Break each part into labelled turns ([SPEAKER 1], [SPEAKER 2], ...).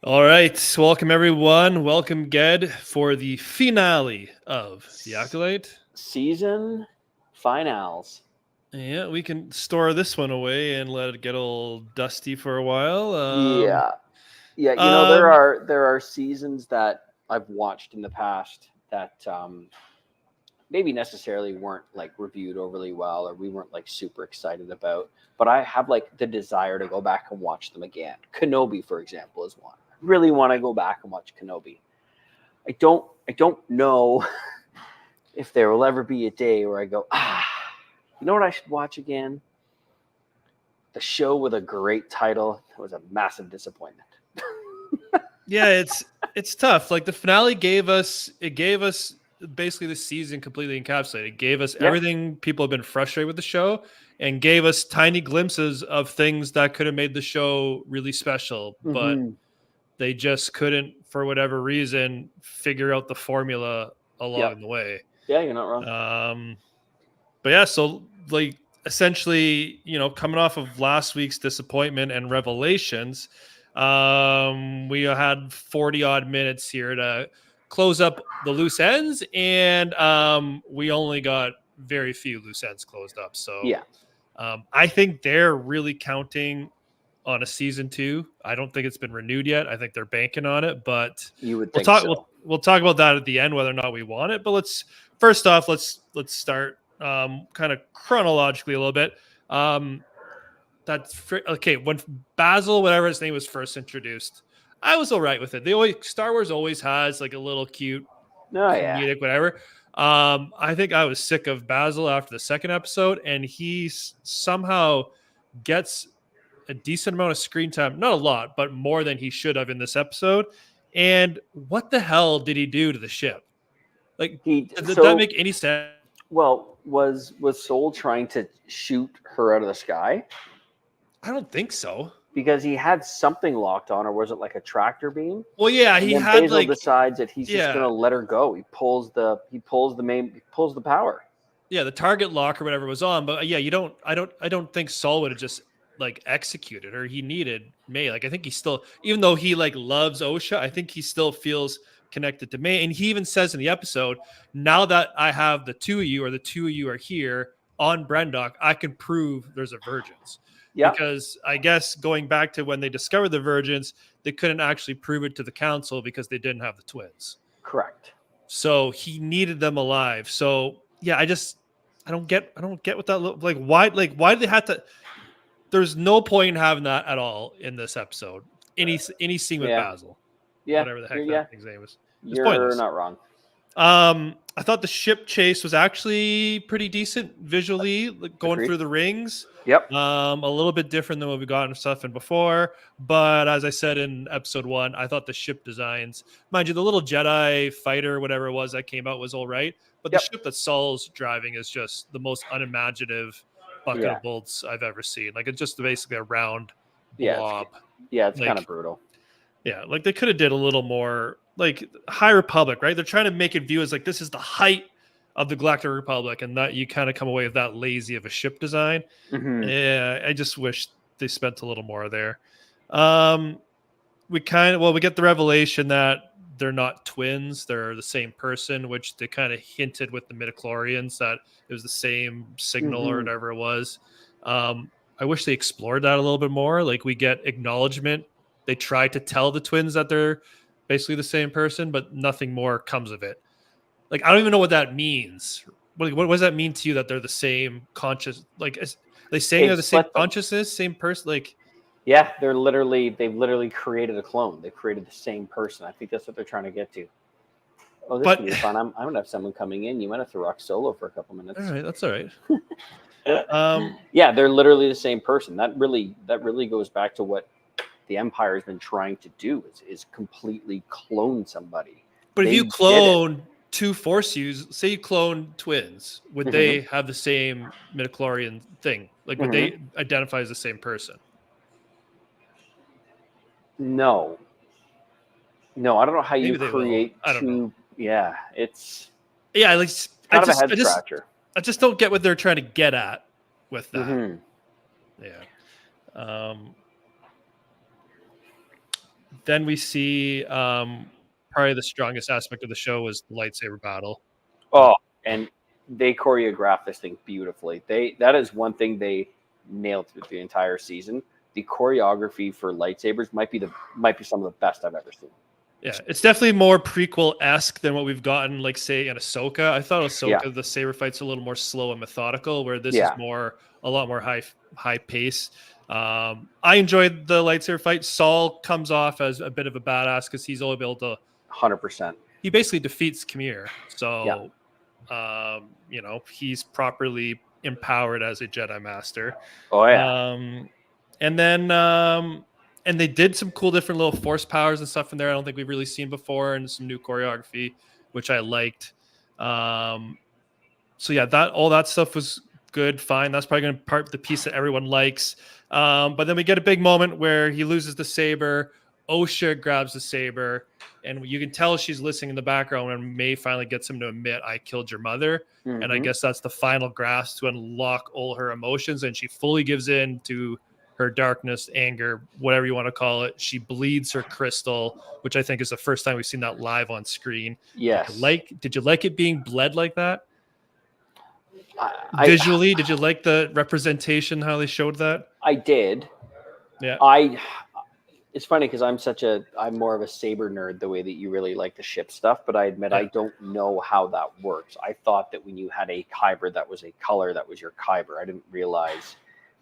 [SPEAKER 1] All right, welcome everyone. Welcome, Ged, for the finale of The Acolyte.
[SPEAKER 2] Season finals.
[SPEAKER 1] Yeah, we can store this one away and let it get a little dusty for a while.
[SPEAKER 2] Yeah. Yeah,
[SPEAKER 1] um,
[SPEAKER 2] there are seasons that I've watched in the past that maybe necessarily weren't like reviewed overly well or we weren't like super excited about, but I have like the desire to go back and watch them again. Kenobi, for example, is one. I really want to go back and watch Kenobi. I don't know if there will ever be a day where I go, you know what I should watch again? The show with a great title. It was a massive disappointment.
[SPEAKER 1] yeah, it's tough. Like the finale gave us basically the season completely encapsulated. It gave us everything people have been frustrated with the show, and gave us tiny glimpses of things that could have made the show really special, but they just couldn't, for whatever reason, figure out the formula along the way.
[SPEAKER 2] Yeah, you're not wrong.
[SPEAKER 1] But yeah, so like essentially, coming off of last week's disappointment and revelations, we had 40 odd minutes here to close up the loose ends, and we only got very few loose ends closed up. So I think they're really counting on a season 2. I don't think it's been renewed yet. I think they're banking on it, but
[SPEAKER 2] You would
[SPEAKER 1] we'll
[SPEAKER 2] think
[SPEAKER 1] talk.
[SPEAKER 2] so.
[SPEAKER 1] We'll talk about that at the end, whether or not we want it. But let's start kind of chronologically a little bit. Okay. When Basil, whatever his name, was first introduced, I was all right with it. Star Wars always has like a little cute comedic whatever. I think I was sick of Basil after the second episode, and he somehow gets a decent amount of screen time, not a lot, but more than he should have in this episode. And what the hell did he do to the ship? Like, did that make any sense?
[SPEAKER 2] Well, was Soul trying to shoot her out of the sky?
[SPEAKER 1] I don't think so.
[SPEAKER 2] Because he had something locked on, or was it like a tractor beam?
[SPEAKER 1] Well, yeah, he had
[SPEAKER 2] Basil
[SPEAKER 1] like
[SPEAKER 2] decides that he's just gonna let her go. He pulls the power.
[SPEAKER 1] Yeah, the target lock or whatever was on, but yeah, I don't think Saul would have just like executed her. He needed May. Like I think he still, even though he like loves Osha, I think he still feels connected to May. And he even says in the episode, now that I have the two of you, or the two of you are here on Brendock, I can prove there's a Virgins. Yeah. Because I guess going back to when they discovered the Virgins, they couldn't actually prove it to the council because they didn't have the twins.
[SPEAKER 2] Correct.
[SPEAKER 1] So he needed them alive. So yeah, I don't get what that look like. Why did they have to? There's no point in having that at all in this episode. Any scene with Basil, whatever the heck that thing's name is.
[SPEAKER 2] You're pointless. Not wrong.
[SPEAKER 1] I thought the ship chase was actually pretty decent visually, like going through the rings.
[SPEAKER 2] Yep.
[SPEAKER 1] A little bit different than what we got in stuff in before, but as I said in episode 1, I thought the ship designs, mind you, the little Jedi fighter, whatever it was that came out, was all right, but the ship that Saul's driving is just the most unimaginative bucket of bolts I've ever seen. Like it's just basically a round blob.
[SPEAKER 2] It's kind of brutal.
[SPEAKER 1] Yeah, like they could have did a little more. Like High Republic, right? They're trying to make it view as like this is the height of the Galactic Republic, and that you kind of come away with that lazy of a ship design. Yeah, I just wish they spent a little more there. We get the revelation that they're not twins; they're the same person, which they kind of hinted with the midichlorians that it was the same signal or whatever it was. I wish they explored that a little bit more. Like we get acknowledgement. They try to tell the twins that they're basically the same person, but nothing more comes of it. Like I don't even know what that means. What does that mean to you that they're the same conscious? Like is they saying they're the same consciousness, same person? Like
[SPEAKER 2] yeah, they've literally created a clone. They've created the same person. I think that's what they're trying to get to. Oh, this is gonna be fun. I'm gonna have someone coming in. You might have to rock solo for a couple minutes.
[SPEAKER 1] All right, that's all right.
[SPEAKER 2] Yeah, they're literally the same person. That really goes back to what the Empire has been trying to do is completely clone somebody.
[SPEAKER 1] But if you clone two Force use, say you clone twins, would they have the same midichlorian thing? Like would they identify as the same person?
[SPEAKER 2] No, I don't know how you create two. Yeah, it's
[SPEAKER 1] like
[SPEAKER 2] kind of a head scratcher.
[SPEAKER 1] I just don't get what they're trying to get at with that. Yeah. Then we see probably the strongest aspect of the show was the lightsaber battle.
[SPEAKER 2] Oh, and they choreographed this thing beautifully. That is one thing they nailed through the entire season. The choreography for lightsabers might be some of the best I've ever seen.
[SPEAKER 1] Yeah, it's definitely more prequel-esque than what we've gotten, like, say, in Ahsoka. I thought Ahsoka, the saber fights, a little more slow and methodical, where this is a lot more high pace. I enjoyed the lightsaber fight. Saul comes off as a bit of a badass because he's only able to
[SPEAKER 2] 100%.
[SPEAKER 1] He basically defeats Qimir, so he's properly empowered as a Jedi Master.
[SPEAKER 2] Oh yeah.
[SPEAKER 1] And then and they did some cool different little force powers and stuff in there I don't think we've really seen before, and some new choreography, which I liked. So yeah, all that stuff was good, fine. That's probably going to part the piece that everyone likes. But then we get a big moment where he loses the saber. Osha grabs the saber, and you can tell she's listening in the background, and May finally gets him to admit, I killed your mother. Mm-hmm. And I guess that's the final grasp to unlock all her emotions, and she fully gives in to her darkness, anger, whatever you want to call it. She bleeds her crystal, which I think is the first time we've seen that live on screen.
[SPEAKER 2] Yes.
[SPEAKER 1] Did you like it being bled like that? Visually, did you like the representation, how they showed that?
[SPEAKER 2] I did.
[SPEAKER 1] Yeah.
[SPEAKER 2] It's funny because I'm more of a saber nerd, the way that you really like the ship stuff, but I admit I don't know how that works. I thought that when you had a Kyber that was a color, that was your Kyber. I didn't realize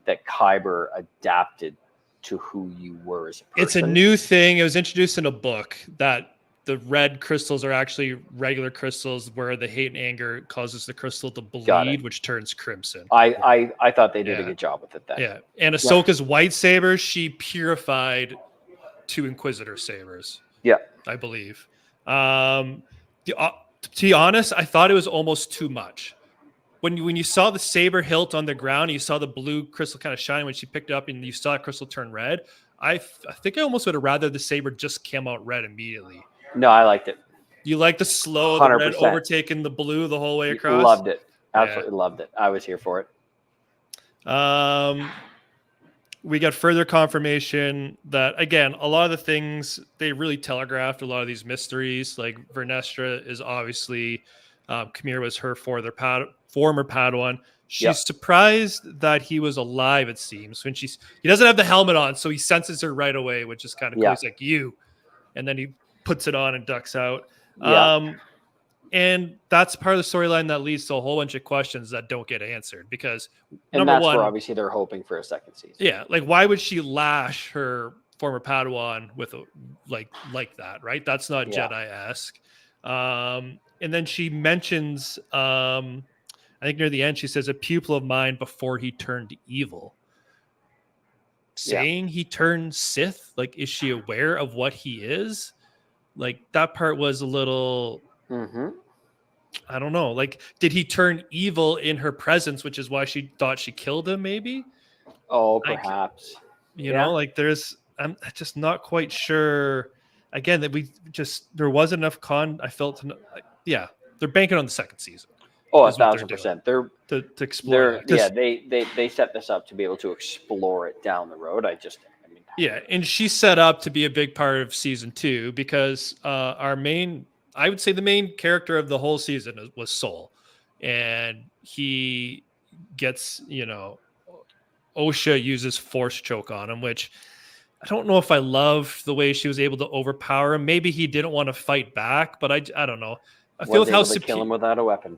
[SPEAKER 2] that Kyber adapted to who you were as a person.
[SPEAKER 1] It's a new thing. It was introduced in a book that the red crystals are actually regular crystals, where the hate and anger causes the crystal to bleed, which turns crimson.
[SPEAKER 2] I thought they did a good job with it then.
[SPEAKER 1] Yeah. And Ahsoka's white saber, she purified 2 Inquisitor sabers.
[SPEAKER 2] Yeah.
[SPEAKER 1] I believe. To be honest, I thought it was almost too much. When you saw the saber hilt on the ground, you saw the blue crystal kind of shine when she picked it up, and you saw that crystal turn red. I think I almost would have rather the saber just came out red immediately.
[SPEAKER 2] No, I liked it.
[SPEAKER 1] You like the slow, the red overtaking the blue the whole way across?
[SPEAKER 2] Loved it. Absolutely loved it. I was here for it.
[SPEAKER 1] We got further confirmation that, again, a lot of the things they really telegraphed, a lot of these mysteries. Like Vernestra is obviously, Qimir was her former Padawan. She's surprised that he was alive, it seems. He doesn't have the helmet on, so he senses her right away, which is kind of cool. He's like, you. And then he puts it on and ducks out. And that's part of the storyline that leads to a whole bunch of questions that don't get answered, because
[SPEAKER 2] number one, where obviously they're hoping for a second season.
[SPEAKER 1] Yeah, like why would she lash her former Padawan with like that, right? That's not Jedi-esque. And then she mentions, I think near the end, she says, a pupil of mine before he turned evil. Saying he turned Sith, like, is she aware of what he is? Like, that part was a little... I don't know. Like, did he turn evil in her presence, which is why she thought she killed him, maybe?
[SPEAKER 2] Oh, perhaps.
[SPEAKER 1] You know, like I'm just not quite sure. Again, that there wasn't enough I felt they're banking on the second season.
[SPEAKER 2] Oh, 1,000%. They're to
[SPEAKER 1] explore.
[SPEAKER 2] They set this up to be able to explore it down the road.
[SPEAKER 1] And she's set up to be a big part of season 2, because I would say the main character of the whole season was Sol, and he gets, Osha uses force choke on him, which I don't know if I love the way she was able to overpower him. Maybe he didn't want to fight back, but I don't know. I feel how
[SPEAKER 2] to kill him without a weapon.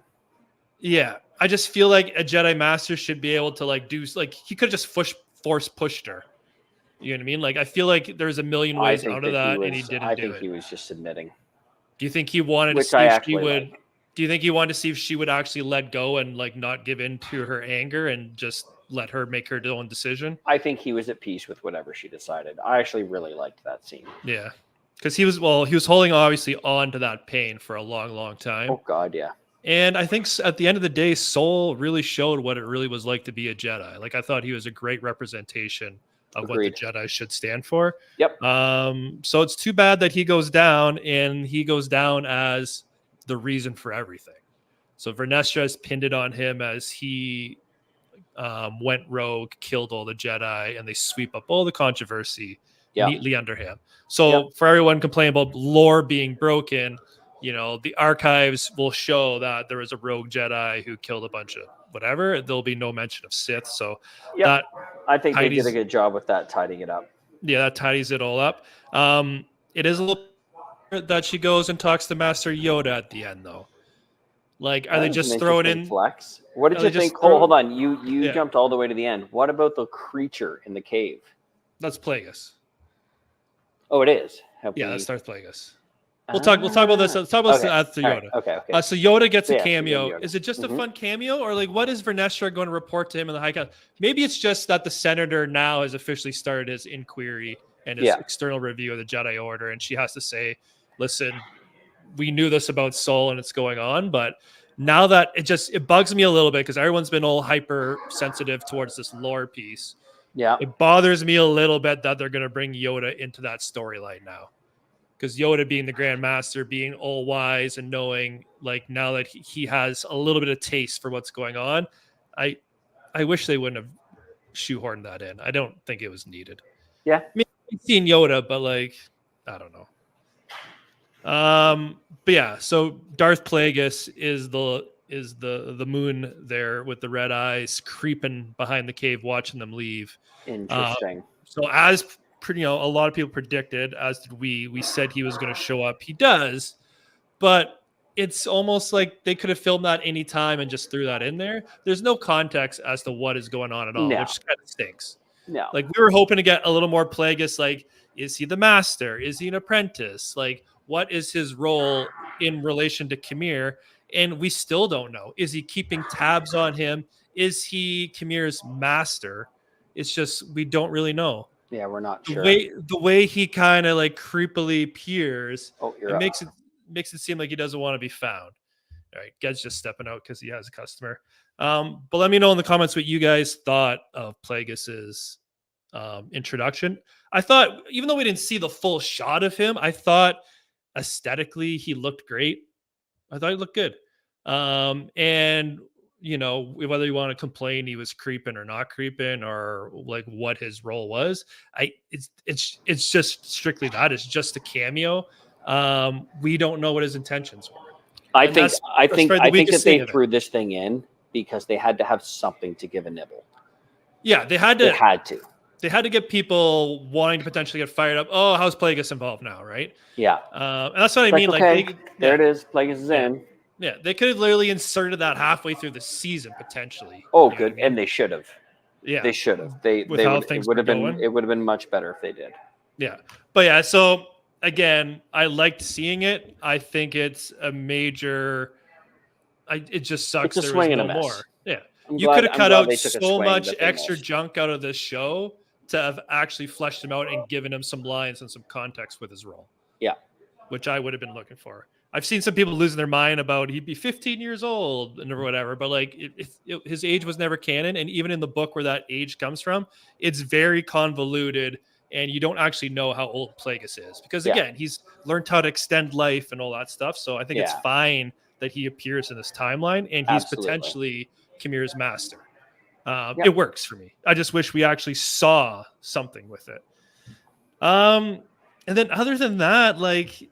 [SPEAKER 1] Yeah, I just feel like a Jedi Master should be able to he could have just force pushed her. You know what I mean? Like, I feel like there's a million ways out of that, and he didn't do it.
[SPEAKER 2] I think he was just submitting.
[SPEAKER 1] Do you think he wanted to see if she would? Do you think he wanted to see if she would actually let go and not give in to her anger and just let her make her own decision?
[SPEAKER 2] I think he was at peace with whatever she decided. I actually really liked that scene.
[SPEAKER 1] Yeah, because he was holding obviously on to that pain for a long, long time.
[SPEAKER 2] Oh God, yeah.
[SPEAKER 1] And I think at the end of the day, Sol really showed what it really was like to be a Jedi. Like, I thought he was a great representation of what the Jedi should stand for.
[SPEAKER 2] Yep.
[SPEAKER 1] So it's too bad that he goes down, and he goes down as the reason for everything. So Vernestra has pinned it on him as he went rogue, killed all the Jedi, and they sweep up all the controversy neatly under him. So for everyone complaining about lore being broken, the archives will show that there was a rogue Jedi who killed a bunch of whatever. There'll be no mention of Sith. So that
[SPEAKER 2] I think they did a good job with that, tidying it up.
[SPEAKER 1] Yeah, that tidies it all up. It is a little that she goes and talks to Master Yoda at the end, though. Like, are they just throwing in
[SPEAKER 2] flex? What did you think? Hold on, you jumped all the way to the end. What about the creature in the cave?
[SPEAKER 1] That's Plagueis.
[SPEAKER 2] Oh, it is.
[SPEAKER 1] That's Darth Plagueis. We'll talk about this. Let's talk about this after Yoda.
[SPEAKER 2] Okay.
[SPEAKER 1] So Yoda gets a cameo. Is it just a fun cameo, or like what is Vernestra going to report to him in the High Council? Maybe it's just that the Senator now has officially started his inquiry and his external review of the Jedi Order, and she has to say, "Listen, we knew this about Soul and it's going on, but now that it bugs me a little bit because everyone's been all hyper sensitive towards this lore piece.
[SPEAKER 2] Yeah,
[SPEAKER 1] it bothers me a little bit that they're going to bring Yoda into that storyline now." Because Yoda being the Grand Master, being all wise and knowing, like, now that he has a little bit of taste for what's going on, I wish they wouldn't have shoehorned that in. I don't think it was needed.
[SPEAKER 2] Yeah.
[SPEAKER 1] I mean, I've seen Yoda, but, like, I don't know. But yeah, so Darth Plagueis is the moon there with the red eyes creeping behind the cave, watching them leave.
[SPEAKER 2] Interesting.
[SPEAKER 1] So as a lot of people predicted, as did we said he was going to show up. He does, but it's almost like they could have filmed that any time and just threw that in there. There's no context as to what is going on at all, which kind of stinks.
[SPEAKER 2] No.
[SPEAKER 1] Like, we were hoping to get a little more Plagueis. Like, is he the master? Is he an apprentice? Like, what is his role in relation to Qimir? And we still don't know. Is he keeping tabs on him? Is he Qimir's master? It's just, we don't really know.
[SPEAKER 2] Yeah, we're not sure.
[SPEAKER 1] The way he kind of like creepily peers,
[SPEAKER 2] it
[SPEAKER 1] makes it seem like he doesn't want to be found. All right, Ged's just stepping out because he has a customer. But let me know in the comments what you guys thought of Plagueis's introduction. I thought, even though we didn't see the full shot of him, I thought aesthetically he looked great. I thought he looked good. And whether you want to complain he was creeping or not creeping, or like what his role was, it's just strictly that. It's just a cameo. We don't know what his intentions were.
[SPEAKER 2] I think that they threw this thing in because they had to have something to give a nibble.
[SPEAKER 1] Yeah, they had to get people wanting to potentially get fired up. Oh, how's Plagueis involved now, right?
[SPEAKER 2] Yeah.
[SPEAKER 1] And that's what I mean.
[SPEAKER 2] Okay, there it is. Plagueis is in.
[SPEAKER 1] Yeah, they could have literally inserted that halfway through the season potentially.
[SPEAKER 2] Oh, good, and they should have.
[SPEAKER 1] Yeah,
[SPEAKER 2] they should have. It would have been much better if they did.
[SPEAKER 1] Yeah, but yeah. So again, I liked seeing it. I think it's a major. It just sucks.
[SPEAKER 2] It's a
[SPEAKER 1] there was no more. Yeah, you could have cut out so much extra junk out of this show to have actually fleshed him out and given him some lines and some context with his role.
[SPEAKER 2] Yeah,
[SPEAKER 1] which I would have been looking for. I've seen some people losing their mind about he'd be 15 years old and or whatever, but like his age was never canon. And even in the book where that age comes from, it's very convoluted and you don't actually know how old Plagueis is because again, he's learned how to extend life and all that stuff. So I think it's fine that he appears in this timeline and he's potentially Qimir's master. It works for me. I just wish we actually saw something with it. And then other than that, like,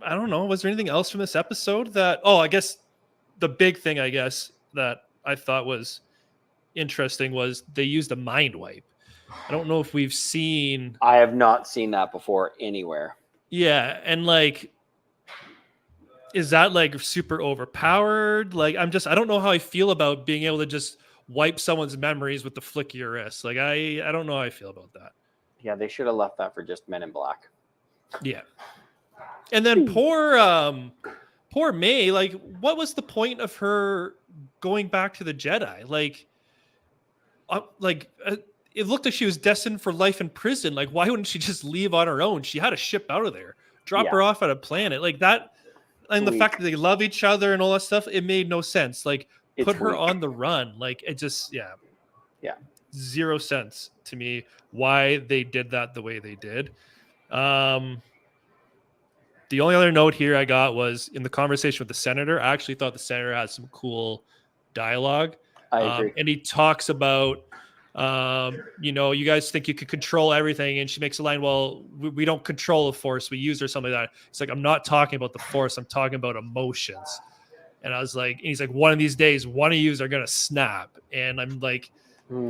[SPEAKER 1] I don't know. Was there anything else from this episode that? Oh, I guess the big thing, that I thought was interesting was they used a mind wipe. I don't know if we've seen.
[SPEAKER 2] I have not seen that before anywhere.
[SPEAKER 1] Yeah, and like, is that like super overpowered? Like, I don't know how I feel about being able to just wipe someone's memories with the flick of your wrist. Like, I don't know how I feel about that.
[SPEAKER 2] Yeah, they should have left that for just Men in Black.
[SPEAKER 1] Yeah. And then poor May, like, what was the point of her going back to the Jedi? It looked like she was destined for life in prison. Like, why wouldn't she just leave on her own? She had to ship out of there, drop her off at a planet like that. And the fact that they love each other and all that stuff, it made no sense. Like, put her on the run. Like, it just, zero sense to me why they did that the way they did. The only other note here I got was in the conversation with the senator. I actually thought the senator had some cool dialogue.
[SPEAKER 2] I agree.
[SPEAKER 1] And he talks about You guys think you could control everything. And she makes a line, well, we don't control the Force, we use or something like that. It's like, I'm not talking about the Force, I'm talking about emotions. And I was like, and he's like, one of these days, one of yous are going to snap. And I'm like,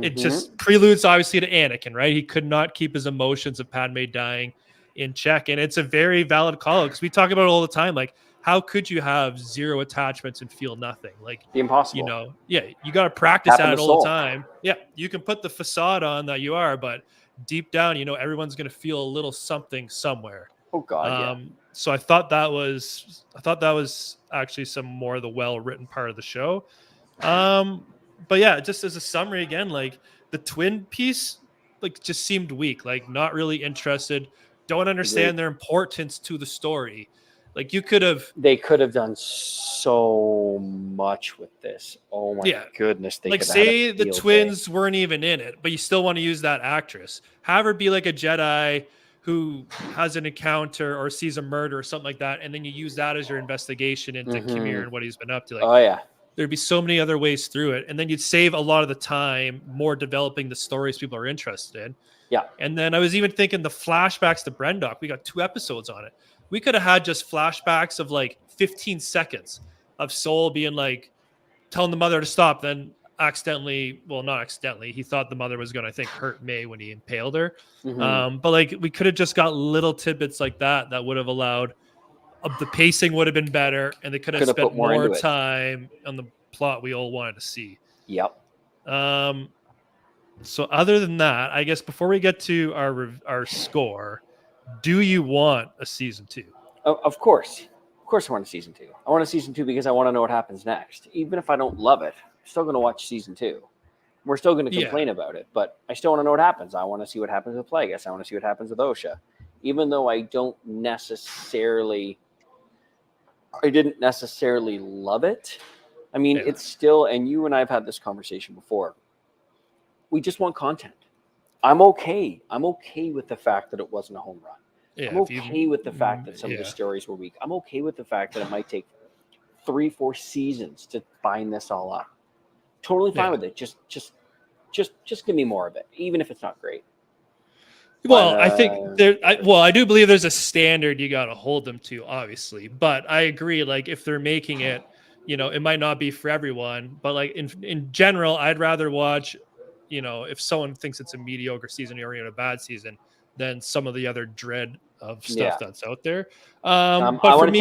[SPEAKER 1] it just preludes obviously to Anakin, right? He could not keep his emotions of Padme dying in check. And it's a very valid call because we talk about it all the time. Like, how could you have zero attachments and feel nothing? Like,
[SPEAKER 2] impossible.
[SPEAKER 1] You got to practice at it all the time. Yeah, you can put the facade on that you are, but deep down, everyone's going to feel a little something somewhere.
[SPEAKER 2] Oh God,
[SPEAKER 1] So I thought that was actually some more of the well-written part of the show. But yeah, just as a summary again, like the twin piece, like just seemed weak, like not really interested. Don't understand their importance to the story. Like
[SPEAKER 2] they could have done so much with this. Oh my goodness.
[SPEAKER 1] They say the twins weren't even in it, but you still want to use that actress. Have her be like a Jedi who has an encounter or sees a murder or something like that. And then you use that as your investigation into Qimir and what he's been up to. Like, there'd be so many other ways through it. And then you'd save a lot of the time more developing the stories people are interested in.
[SPEAKER 2] Yeah.
[SPEAKER 1] And then I was even thinking the flashbacks to Brendok, we got 2 episodes on it. We could have had just flashbacks of like 15 seconds of Sol being like, telling the mother to stop, then not accidentally, he thought the mother was going to, I think, hurt May when he impaled her. But like, we could have just got little tidbits like that would have allowed the pacing would have been better, and they could have spent more time on the plot we all wanted to see.
[SPEAKER 2] Yep.
[SPEAKER 1] So other than that, I guess before we get to our score, do you want a season 2?
[SPEAKER 2] Of course. Of course I want a season 2. I want a season 2 because I want to know what happens next. Even if I don't love it, I'm still going to watch season 2. We're still going to complain about it, but I still want to know what happens. I want to see what happens with Plagueis. I want to see what happens with Osha. Even though I didn't necessarily love it. I mean, it's still, and you and I have had this conversation before. We just want content. I'm okay. I'm okay with the fact that it wasn't a home run. Yeah, I'm okay with the fact that some of the stories were weak. I'm okay with the fact that it might take 3-4 seasons to bind this all up. Totally fine with it. Just give me more of it, even if it's not great.
[SPEAKER 1] Well, I think I do believe there's a standard you got to hold them to, obviously. But I agree. Like, if they're making it, it might not be for everyone. But like in general, I'd rather watch, if someone thinks it's a mediocre season or even a bad season, than some of the other dread of stuff that's out there. But
[SPEAKER 2] I want to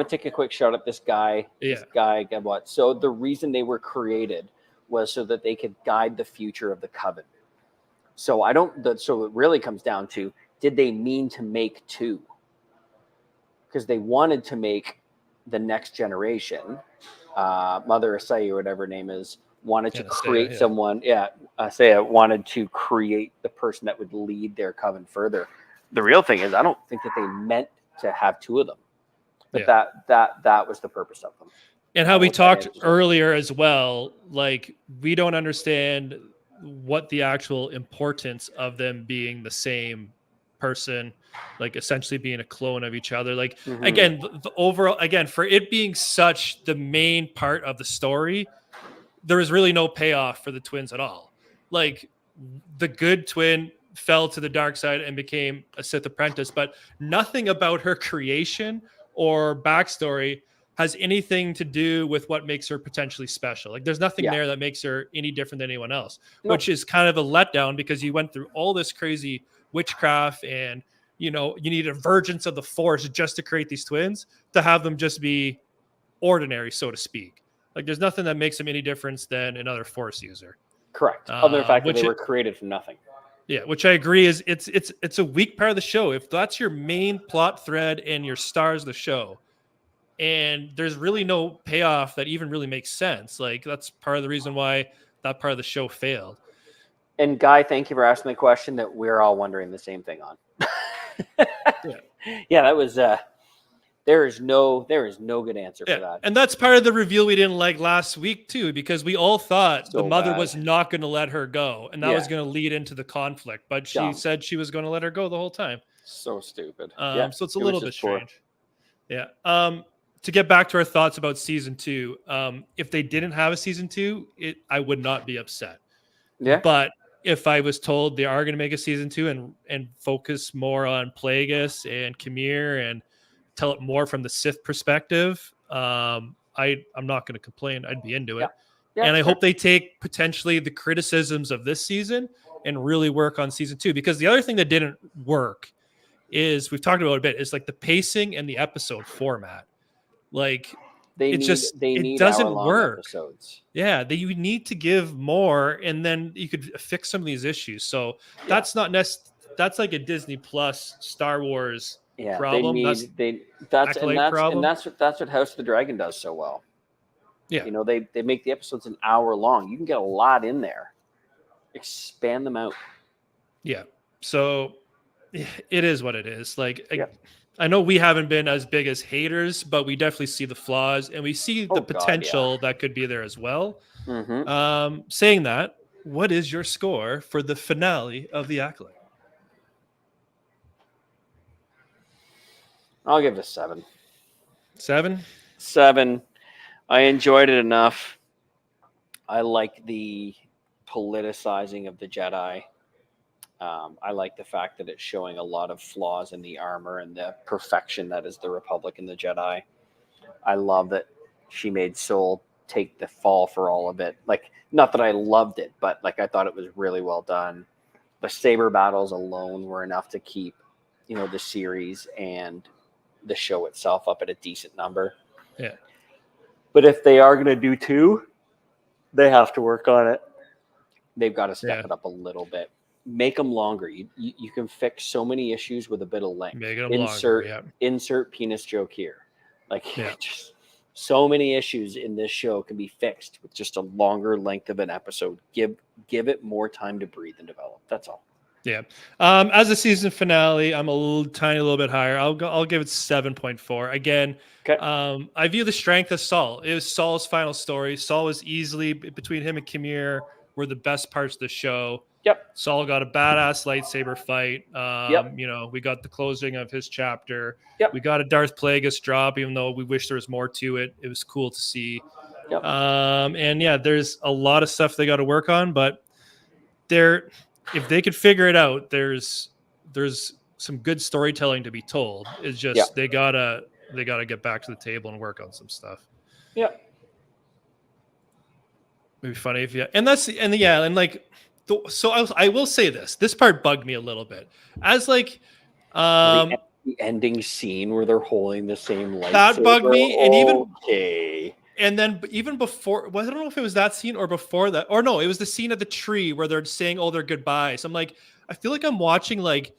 [SPEAKER 2] take a quick shot at this guy.
[SPEAKER 1] Yeah.
[SPEAKER 2] This guy, what? So the reason they were created was so that they could guide the future of the Coven. So so it really comes down to, did they mean to make 2? Because they wanted to make the next generation, Mother Asaya, or whatever her name is, wanted to create someone. Asaya wanted to create the person that would lead their Coven further. The real thing is, I don't think that they meant to have 2 of them, but that was the purpose of them.
[SPEAKER 1] And how we talked earlier as well, like, we don't understand what the actual importance of them being the same person, like essentially being a clone of each other. Like, again, the overall, for it being such the main part of the story, there is really no payoff for the twins at all. Like, the good twin fell to the dark side and became a Sith apprentice, but nothing about her creation or backstory has anything to do with what makes her potentially special. Like, there's nothing there that makes her any different than anyone else, which is kind of a letdown, because you went through all this crazy witchcraft and, you need a virgins of the Force just to create these twins, to have them just be ordinary, so to speak. Like, there's nothing that makes them any different than another Force user.
[SPEAKER 2] Correct. Other than the fact that they were created from nothing.
[SPEAKER 1] Yeah, which I agree is it's a weak part of the show. If that's your main plot thread and your stars of the show, and there's really no payoff that even really makes sense, like, that's part of the reason why that part of the show failed.
[SPEAKER 2] And Guy, thank you for asking the question that we're all wondering the same thing on. That was there is no good answer for that.
[SPEAKER 1] And that's part of the reveal we didn't like last week too, because we all thought the mother was not going to let her go, and that was going to lead into the conflict, but she said she was going to let her go the whole time.
[SPEAKER 2] So stupid.
[SPEAKER 1] So it's a little bit strange. To get back to our thoughts about season 2, if they didn't have a season 2, I would not be upset.
[SPEAKER 2] Yeah.
[SPEAKER 1] But if I was told they are going to make a season 2 and focus more on Plagueis and Qimir and tell it more from the Sith perspective, I'm not going to complain. I'd be into it.
[SPEAKER 2] Yeah,
[SPEAKER 1] and I hope they take potentially the criticisms of this season and really work on season 2, because the other thing that didn't work is, we've talked about it a bit, is like the pacing and the episode format. Like it doesn't work.
[SPEAKER 2] Episodes.
[SPEAKER 1] Yeah, you need to give more, and then you could fix some of these issues. So that's not that's like a Disney Plus Star Wars problem.
[SPEAKER 2] That's what House of the Dragon does so well.
[SPEAKER 1] Yeah,
[SPEAKER 2] you know, they make the episodes an hour long. You can get a lot in there. Expand them out.
[SPEAKER 1] Yeah. So it is what it is. Like I know we haven't been as big as haters, but we definitely see the flaws, and we see the potential that could be there as well. Saying that, what is your score for the finale of The Acolyte?
[SPEAKER 2] I'll give it a 7.
[SPEAKER 1] 7?
[SPEAKER 2] I enjoyed it enough. I like the politicizing of the Jedi. I like the fact that it's showing a lot of flaws in the armor and the perfection that is the Republic and the Jedi. I love that she made Soul take the fall for all of it. Like, not that I loved it, but like I thought it was really well done. The saber battles alone were enough to keep, you know, the series and the show itself up at a decent number.
[SPEAKER 1] Yeah.
[SPEAKER 2] But if they are going to do 2, they have to work on it. They've got to step it up a little bit. Make them longer. You can fix so many issues with a bit of length.
[SPEAKER 1] Make them longer.
[SPEAKER 2] Insert penis joke here. Like, just so many issues in this show can be fixed with just a longer length of an episode. Give it more time to breathe and develop. That's all.
[SPEAKER 1] Yeah. As a season finale, I'm a little bit higher. I'll give it 7.4. Again, I view the strength of Saul. It was Saul's final story. Saul was easily, between him and Qimir, were the best parts of the show.
[SPEAKER 2] Yep.
[SPEAKER 1] Saul got a badass lightsaber fight. You know, we got the closing of his chapter.
[SPEAKER 2] Yep.
[SPEAKER 1] We got a Darth Plagueis drop, even though we wish there was more to it. It was cool to see.
[SPEAKER 2] Yep.
[SPEAKER 1] And yeah, there's a lot of stuff they got to work on, but if they could figure it out, there's some good storytelling to be told. It's just they gotta get back to the table and work on some stuff.
[SPEAKER 2] Yeah.
[SPEAKER 1] Maybe funny if so I will say this part bugged me a little bit, as like
[SPEAKER 2] the ending scene where they're holding the same lightsaber.
[SPEAKER 1] That bugged me.
[SPEAKER 2] And
[SPEAKER 1] and then even before, I don't know if it was that scene or before that, or no, it was the scene at the tree where they're saying all their goodbyes. I'm like, I feel like I'm watching like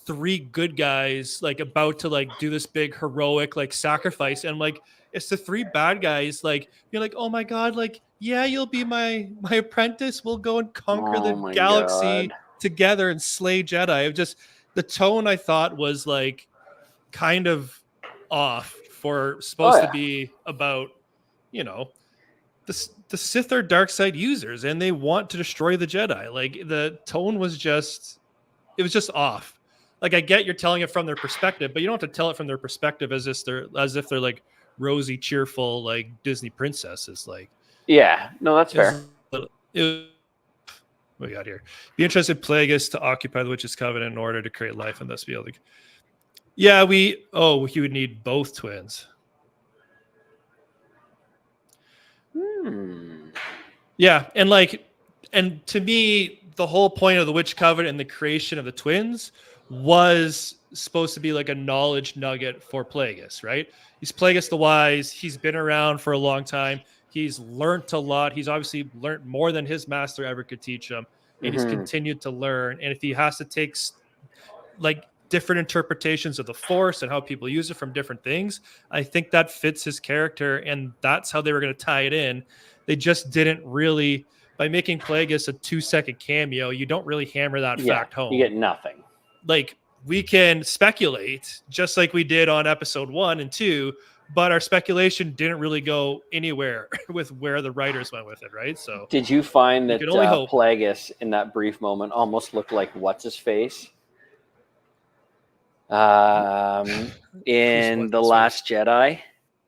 [SPEAKER 1] 3 good guys like about to like do this big heroic like sacrifice, and like it's the 3 bad guys like you're like, oh my god, like you'll be my apprentice, we'll go and conquer the galaxy together and slay Jedi. Just the tone I thought was like kind of off for supposed to be about, you know, the Sith are dark side users and they want to destroy the Jedi. Like the tone was just off. Like I get you're telling it from their perspective, but you don't have to tell it from their perspective as if they're like rosy, cheerful, like Disney princesses. Like,
[SPEAKER 2] yeah, no, that's fair.
[SPEAKER 1] What we got here? Be interested Plagueis to occupy the Witch's Covenant in order to create life and thus be able to. Yeah, he would need both twins. Yeah, and to me, the whole point of the Witch Covenant and the creation of the twins was supposed to be like a knowledge nugget for Plagueis, right? He's Plagueis the Wise. He's been around for a long time. He's learned a lot. He's obviously learned more than his master ever could teach him, and he's continued to learn. And if he has to take like different interpretations of the Force and how people use it from different things, I think that fits his character, and that's how they were going to tie it in. They just didn't really, by making Plagueis a 2-second cameo, you don't really hammer that fact home.
[SPEAKER 2] You get nothing.
[SPEAKER 1] Like, we can speculate just like we did on episode 1 and 2, but our speculation didn't really go anywhere with where the writers went with it, right? So
[SPEAKER 2] did you find that Plagueis in that brief moment almost looked like what's his face? In The Last Jedi,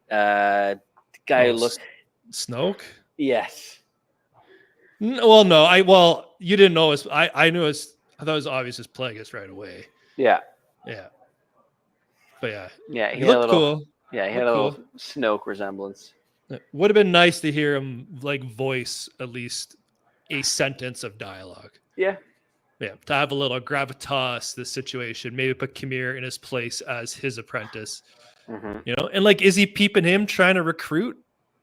[SPEAKER 2] the guy who looked
[SPEAKER 1] Snoke.
[SPEAKER 2] Yes.
[SPEAKER 1] Well, no, you didn't know it. I knew it. I thought it was obvious as Plagueis right away.
[SPEAKER 2] Yeah.
[SPEAKER 1] Yeah. But yeah.
[SPEAKER 2] Yeah,
[SPEAKER 1] He looked cool.
[SPEAKER 2] Yeah, he had a little Snoke resemblance.
[SPEAKER 1] It would have been nice to hear him like voice at least a sentence of dialogue.
[SPEAKER 2] Yeah.
[SPEAKER 1] Yeah, to have a little gravitas this situation, maybe put Qimir in his place as his apprentice.
[SPEAKER 2] Mm-hmm.
[SPEAKER 1] And like, is he peeping him trying to recruit?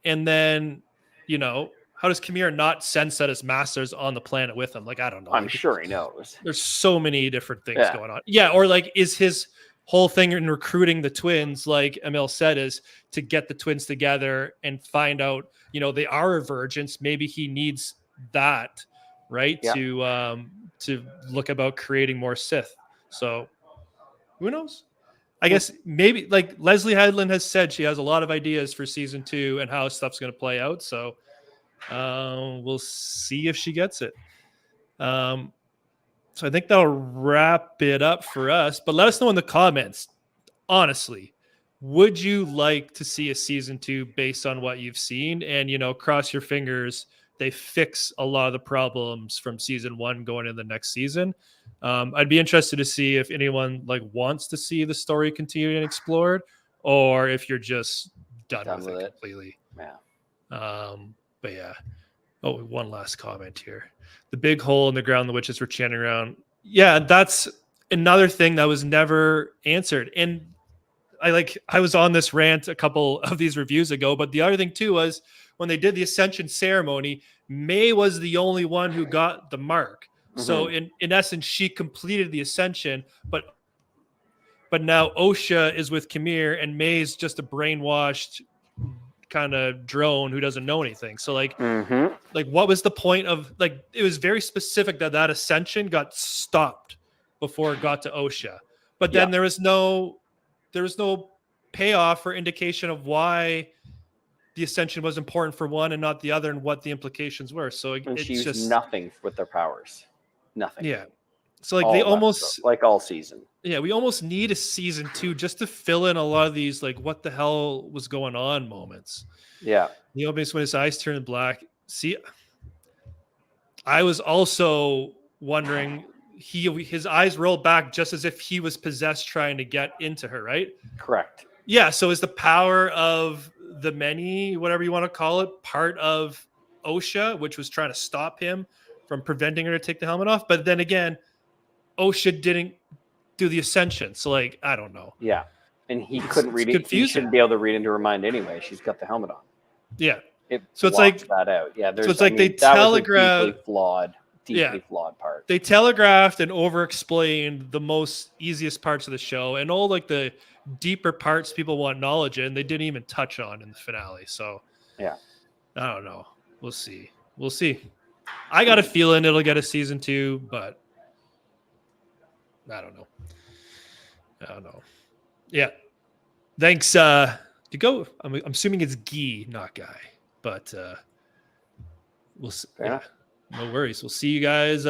[SPEAKER 1] And then, how does Qimir not sense that his master's on the planet with him? Like, I don't know.
[SPEAKER 2] I'm sure he knows.
[SPEAKER 1] There's so many different things going on. Yeah, or like, is his whole thing in recruiting the twins, like Emil said, is to get the twins together and find out, they are virgins. Maybe he needs that, right? Yeah. To look about creating more Sith. So who knows? I guess maybe like Leslie Headland has said she has a lot of ideas for season 2 and how stuff's going to play out. So we'll see if she gets it. So I think that'll wrap it up for us. But let us know in the comments, honestly, would you like to see a season 2 based on what you've seen? And, cross your fingers they fix a lot of the problems from season 1 going into the next season. I'd be interested to see if anyone like wants to see the story continue and explored, or if you're just done with it completely.
[SPEAKER 2] Yeah.
[SPEAKER 1] But yeah. Oh, one last comment here. The big hole in the ground the witches were chanting around. Yeah, that's another thing that was never answered. And I was on this rant a couple of these reviews ago, but the other thing too was when they did the Ascension ceremony, May was the only one who got the mark. Mm-hmm. So in essence, she completed the Ascension, but now Osha is with Qimir and May's just a brainwashed kind of drone who doesn't know anything. So like what was the point of it was very specific that Ascension got stopped before it got to Osha, but then there was no payoff or indication of why the Ascension was important for one and not the other and what the implications were. So it's
[SPEAKER 2] she used
[SPEAKER 1] just
[SPEAKER 2] nothing with their powers. Nothing.
[SPEAKER 1] Yeah. So they almost
[SPEAKER 2] like all season.
[SPEAKER 1] Yeah, we almost need a season 2 just to fill in a lot of these what the hell was going on moments.
[SPEAKER 2] Yeah.
[SPEAKER 1] Based when his eyes turned black. See, I was also wondering his eyes rolled back just as if he was possessed trying to get into her, right?
[SPEAKER 2] Correct.
[SPEAKER 1] Yeah, so is the power of the many, whatever you want to call it, part of Osha, which was trying to stop him from preventing her to take the helmet off? But then again, Osha didn't do the Ascension, so I don't know.
[SPEAKER 2] Yeah, and he couldn't read it. He shouldn't be able to read into her mind anyway. She's got the helmet on.
[SPEAKER 1] Yeah,
[SPEAKER 2] so it's that out. Yeah,
[SPEAKER 1] so it's they telegraphed
[SPEAKER 2] deeply flawed part.
[SPEAKER 1] They telegraphed and over-explained the most easiest parts of the show, and all the deeper parts people want knowledge in, they didn't even touch on in the finale. So
[SPEAKER 2] yeah,
[SPEAKER 1] I don't know. We'll see. I got a feeling it'll get a season 2, but I don't know. Yeah. Thanks. To go. I'm assuming it's Guy, not Guy, but we'll see. Yeah. No worries. We'll see you guys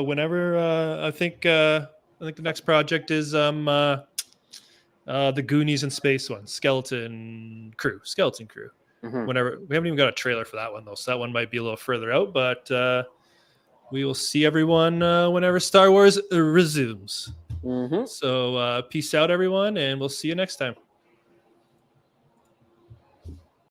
[SPEAKER 1] whenever. I think the next project is the Goonies in space one, Skeleton Crew. Mm-hmm. Whenever we haven't even got a trailer for that one though, so that one might be a little further out. But we will see everyone whenever Star Wars resumes. Mm-hmm. So peace out, everyone, and we'll see you next time.